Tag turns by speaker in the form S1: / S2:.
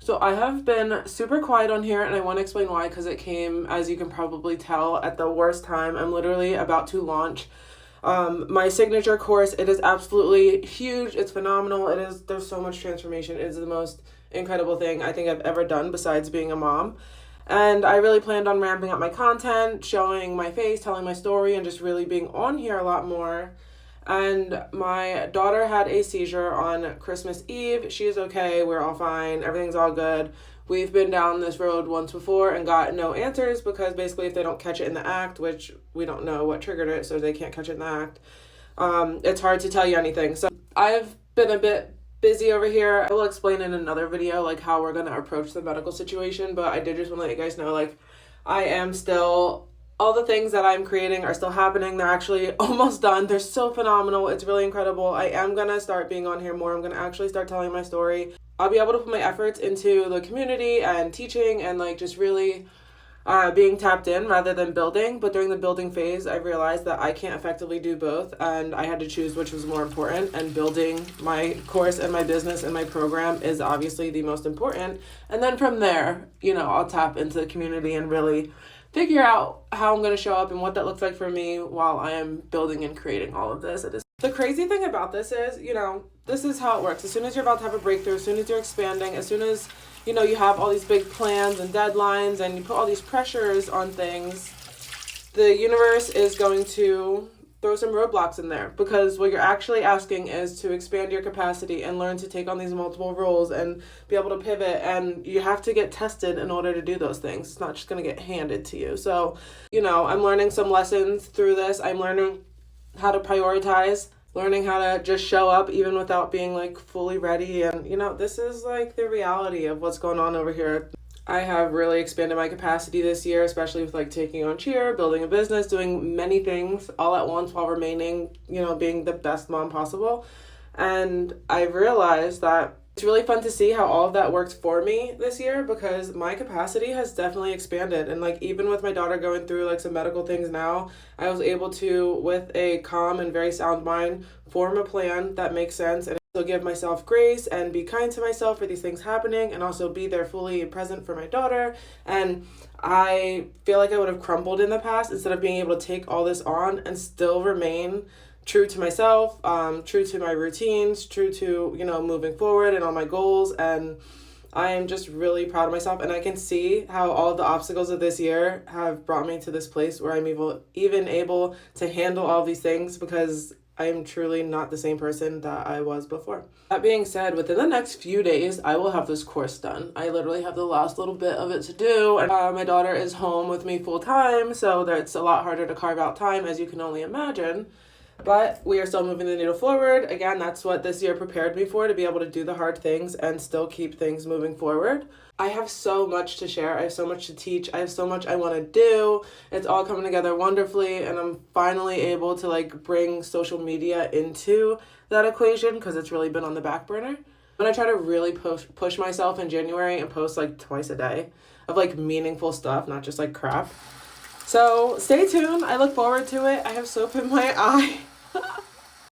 S1: So I have been super quiet on here, and I want to explain why, because it came, as you can probably tell, at the worst time. I'm literally about to launch my signature course. It is absolutely huge. It's phenomenal. There's so much transformation. It is the most incredible thing I think I've ever done besides being a mom. And I really planned on ramping up my content, showing my face, telling my story, and just really being on here a lot more. And my daughter had a seizure on Christmas Eve. She is okay. We're all fine. Everything's all good. We've been down this road once before and got no answers, because basically if they don't catch it in the act, which we don't know what triggered it, so they can't catch it in the act, it's hard to tell you anything. So I've been a bit busy over here. I will explain in another video like how we're going to approach the medical situation, but I did just want to let you guys know, like, I am still... all the things that I'm creating are still happening. They're actually almost done. They're so phenomenal. It's really incredible. I am going to start being on here more. I'm going to actually start telling my story. I'll be able to put my efforts into the community and teaching and like just really being tapped in rather than building. But during the building phase, I realized that I can't effectively do both, and I had to choose which was more important, and building my course and my business and my program is obviously the most important. And then from there, I'll tap into the community and really figure out how I'm going to show up and what that looks like for me while I am building and creating all of this. The crazy thing about this is, this is how it works. As soon as you're about to have a breakthrough, as soon as you're expanding, as soon as, you have all these big plans and deadlines and you put all these pressures on things, the universe is going to throw some roadblocks in there, because what you're actually asking is to expand your capacity and learn to take on these multiple roles and be able to pivot, and you have to get tested in order to do those things. It's not just going to get handed to you. So, I'm learning some lessons through this. I'm learning how to prioritize, learning how to just show up even without being like fully ready. And, this is like the reality of what's going on over here. I have really expanded my capacity this year, especially with like taking on cheer, building a business, doing many things all at once while remaining, being the best mom possible. And I've realized that it's really fun to see how all of that worked for me this year, because my capacity has definitely expanded. And like, even with my daughter going through like some medical things now, I was able to, with a calm and very sound mind, form a plan that makes sense, and so give myself grace and be kind to myself for these things happening, and also be there fully present for my daughter. And I feel like I would have crumbled in the past instead of being able to take all this on and still remain true to myself, true to my routines, true to, moving forward and all my goals. And I am just really proud of myself, and I can see how all of the obstacles of this year have brought me to this place where I'm even able to handle all these things, because I am truly not the same person that I was before. That being said, within the next few days, I will have this course done. I literally have the last little bit of it to do. And my daughter is home with me full time, so that's a lot harder to carve out time, as you can only imagine. But we are still moving the needle forward. Again, that's what this year prepared me for, to be able to do the hard things and still keep things moving forward. I have so much to share. I have so much to teach. I have so much I want to do. It's all coming together wonderfully, and I'm finally able to like bring social media into that equation, because it's really been on the back burner. I'm gonna try to really push myself in January and post like twice a day of like meaningful stuff, not just like crap. So stay tuned. I look forward to it. I have soap in my eye.